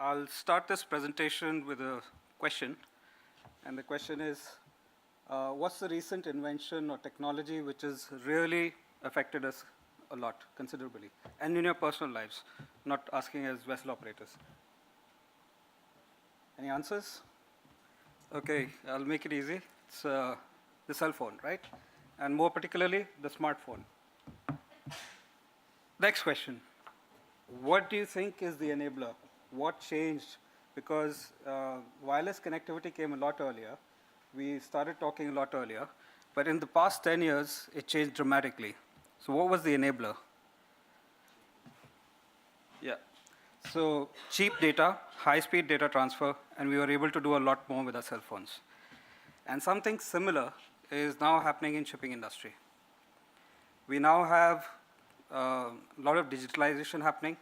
I'll start this presentation with a question. And the question is, what's the recent invention or technology which has really affected us a lot, considerably, and in your personal lives, not asking as vessel operators? Any answers? Okay, I'll make it easy. It's the cell phone, right? And more particularly, the smartphone. Next question. What do you think is the enabler? What changed? Because wireless connectivity came a lot earlier. We started talking a lot earlier. But in the past 10 years, it changed dramatically. So what was the enabler? Yeah. So cheap data, high-speed data transfer, and we were able to do a lot more with our cell phones. And something similar is now happening in shipping industry. We now have a lot of digitalization happening,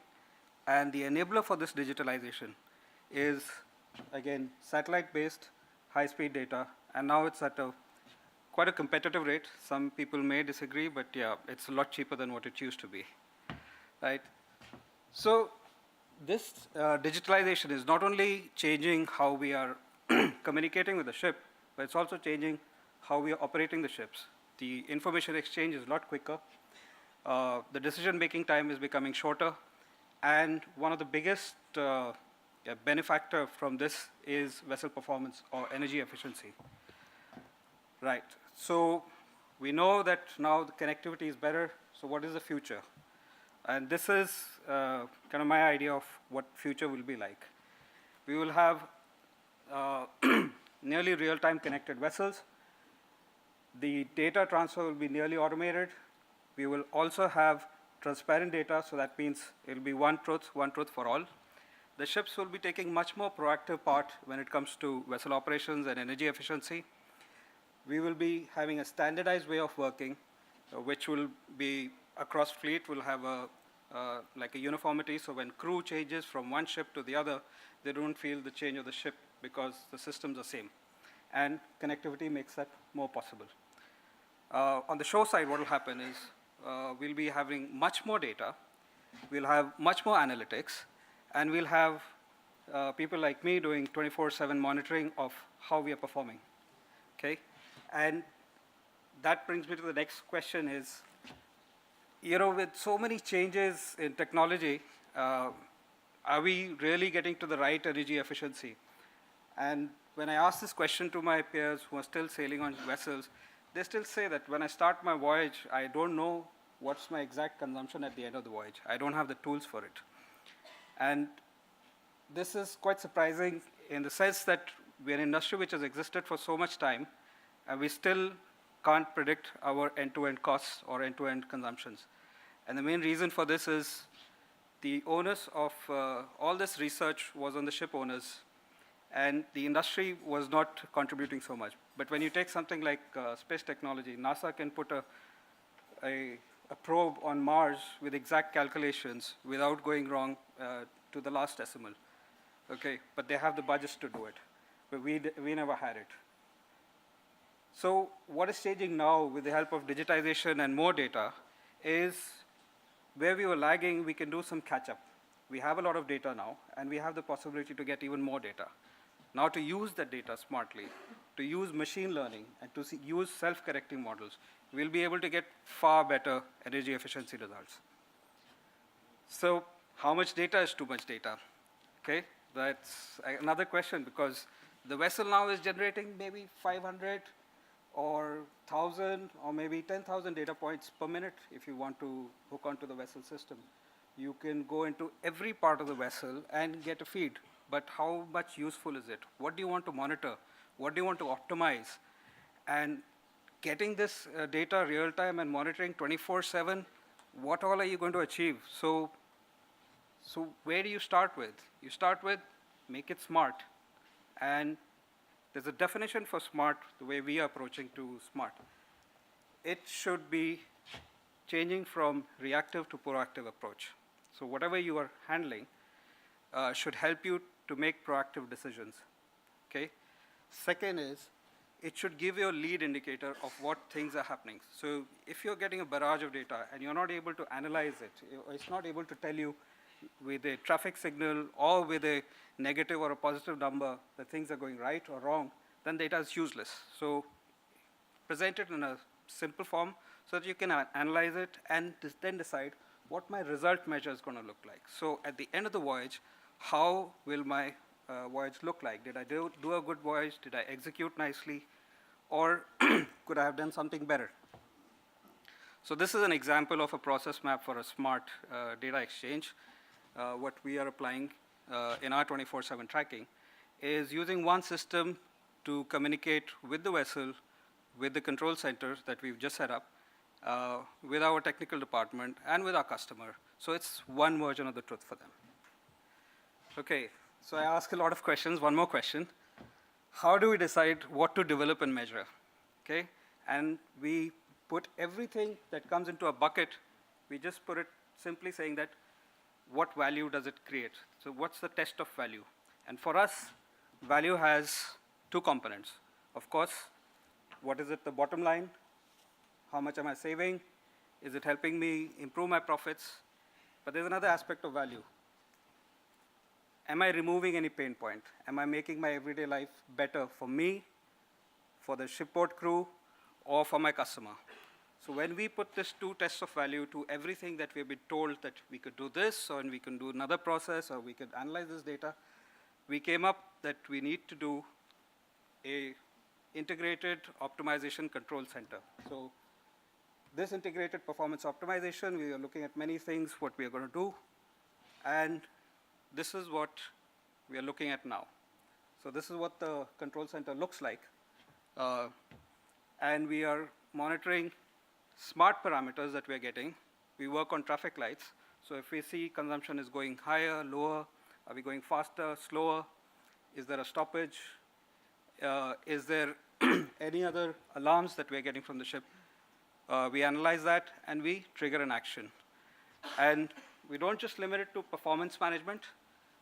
and the enabler for this digitalization is, again, satellite-based, high-speed data, and now it's at quite a competitive rate. Some people may disagree, but yeah, it's a lot cheaper than what it used to be, right? So this digitalization is not only changing how we are communicating with the ship, but it's also changing how we are operating the ships. The information exchange is a lot quicker. The decision-making time is becoming shorter. And one of the biggest benefactor from this is vessel performance or energy efficiency. Right. So we know that now the connectivity is better. So what is the future? And this is kind of my idea of what future will be like. We will have nearly real-time connected vessels. The data transfer will be nearly automated. We will also have transparent data, so that means it will be one truth for all. The ships will be taking much more proactive part when it comes to vessel operations and energy efficiency. We will be having a standardized way of working, which will be across fleet, will have like a uniformity, so when crew changes from one ship to the other, they don't feel the change of the ship because the systems are same. And connectivity makes that more possible. On the shore side, what will happen is we'll be having much more data, we'll have much more analytics, and we'll have people like me doing 24/7 monitoring of how we are performing, okay? And that brings me to the next question is, you know, with so many changes in technology, are we really getting to the right energy efficiency? And when I ask this question to my peers who are still sailing on vessels, they still say that when I start my voyage, I don't know what's my exact consumption at the end of the voyage. I don't have the tools for it. And this is quite surprising in the sense that we're an industry which has existed for so much time, and we still can't predict our end-to-end costs or end-to-end consumptions. And the main reason for this is the onus of all this research was on the ship owners, and the industry was not contributing so much. But when you take something like space technology, NASA can put a probe on Mars with exact calculations without going wrong to the last decimal. Okay, but they have the budgets to do it. But we never had it. So what is changing now with the help of digitization and more data is where we were lagging, we can do some catch-up. We have a lot of data now, and we have the possibility to get even more data. Now to use that data smartly, to use machine learning, and to use self-correcting models, we'll be able to get far better energy efficiency results. So how much data is too much data? Okay, that's another question, because the vessel now is generating maybe 500 or 1,000 or maybe 10,000 data points per minute if you want to hook onto the vessel system. You can go into every part of the vessel and get a feed. But how much useful is it? What do you want to monitor? What do you want to optimize? And getting this data real time and monitoring 24/7, what all are you going to achieve? So where do you start with? You start with make it smart. And there's a definition for smart, the way we are approaching to smart. It should be changing from reactive to proactive approach. So whatever you are handling should help you to make proactive decisions, okay? Second is, it should give you a lead indicator of what things are happening. So if you're getting a barrage of data and you're not able to analyze it, it's not able to tell you with a traffic signal or with a negative or a positive number that things are going right or wrong, then data is useless. So present it in a simple form so that you can analyze it and then decide what my result measure is going to look like. So at the end of the voyage, how will my voyage look like? Did I do a good voyage? Did I execute nicely? Or could I have done something better? So this is an example of a process map for a smart data exchange. What we are applying in our 24/7 tracking is using one system to communicate with the vessel, with the control center that we've just set up, with our technical department, and with our customer. So it's one version of the truth for them. Okay, so I ask a lot of questions. One more question. How do we decide what to develop and measure? Okay, and we put everything that comes into a bucket, we just put it simply saying that what value does it create? So what's the test of value? And for us, value has two components. Of course, what is it, the bottom line? How much am I saving? Is it helping me improve my profits? But there's another aspect of value. Am I removing any pain point? Am I making my everyday life better for me, for the shipboard crew, or for my customer? So when we put these two tests of value to everything that we've been told that we could do this, or we can do another process, or we could analyze this data, we came up that we need to do a integrated optimization control center. So this integrated performance optimization, we are looking at many things, what we are going to do, and this is what we are looking at now. So this is what the control center looks like. And we are monitoring smart parameters that we are getting. We work on traffic lights. So if we see consumption is going higher, lower, are we going faster, slower? Is there a stoppage? Is there any other alarms that we are getting from the ship? We analyze that, and we trigger an action. And we don't just limit it to performance management.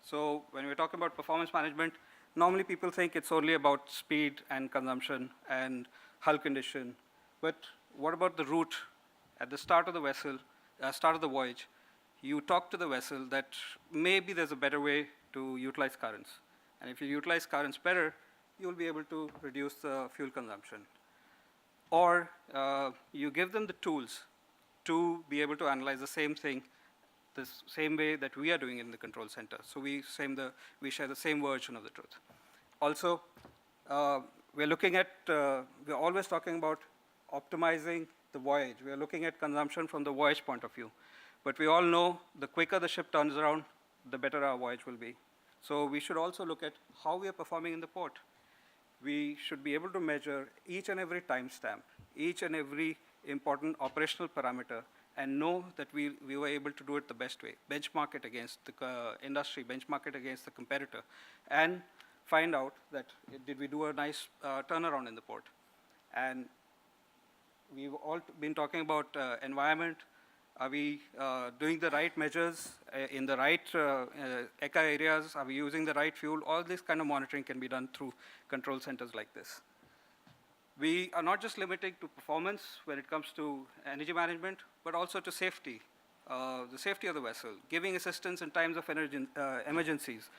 So when we're talking about performance management, normally people think it's only about speed and consumption and hull condition. But what about the route? At the start of the vessel, start of the voyage, you talk to the vessel that maybe there's a better way to utilize currents. And if you utilize currents better, you'll be able to reduce the fuel consumption. Or you give them the tools to be able to analyze the same thing the same way that we are doing in the control center. So we share the same version of the truth. Also, we're looking at, we're always talking about optimizing the voyage. We are looking at consumption from the voyage point of view. But we all know the quicker the ship turns around, the better our voyage will be. So we should also look at how we are performing in the port. We should be able to measure each and every timestamp, each and every important operational parameter, and know that we were able to do it the best way. Benchmark it against the industry, benchmark it against the competitor, and find out that did we do a nice turnaround in the port. And we've all been talking about environment. Are we doing the right measures in the right ECA areas? Are we using the right fuel? All this kind of monitoring can be done through control centers like this. We are not just limiting to performance when it comes to energy management, but also to safety, the safety of the vessel, giving assistance in times of emergencies.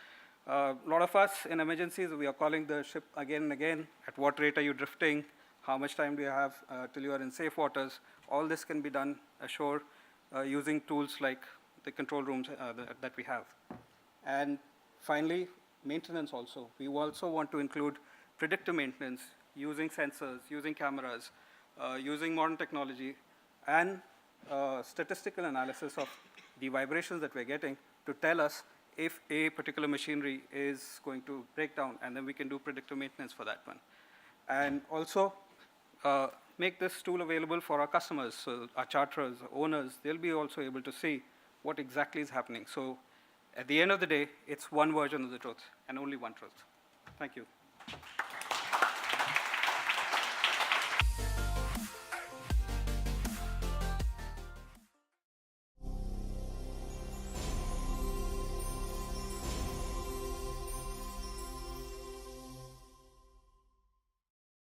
A lot of us in emergencies, we are calling the ship again and again. At what rate are you drifting? How much time do you have till you are in safe waters? All this can be done ashore using tools like the control rooms that we have. And finally, maintenance also. We also want to include predictive maintenance, using sensors, using cameras, using modern technology, and statistical analysis of the vibrations that we're getting to tell us if a particular machinery is going to break down, and then we can do predictive maintenance for that one. And also make this tool available for our customers, so our charterers, owners, they'll be also able to see what exactly is happening. So at the end of the day, it's one version of the truth, and only one truth. Thank you.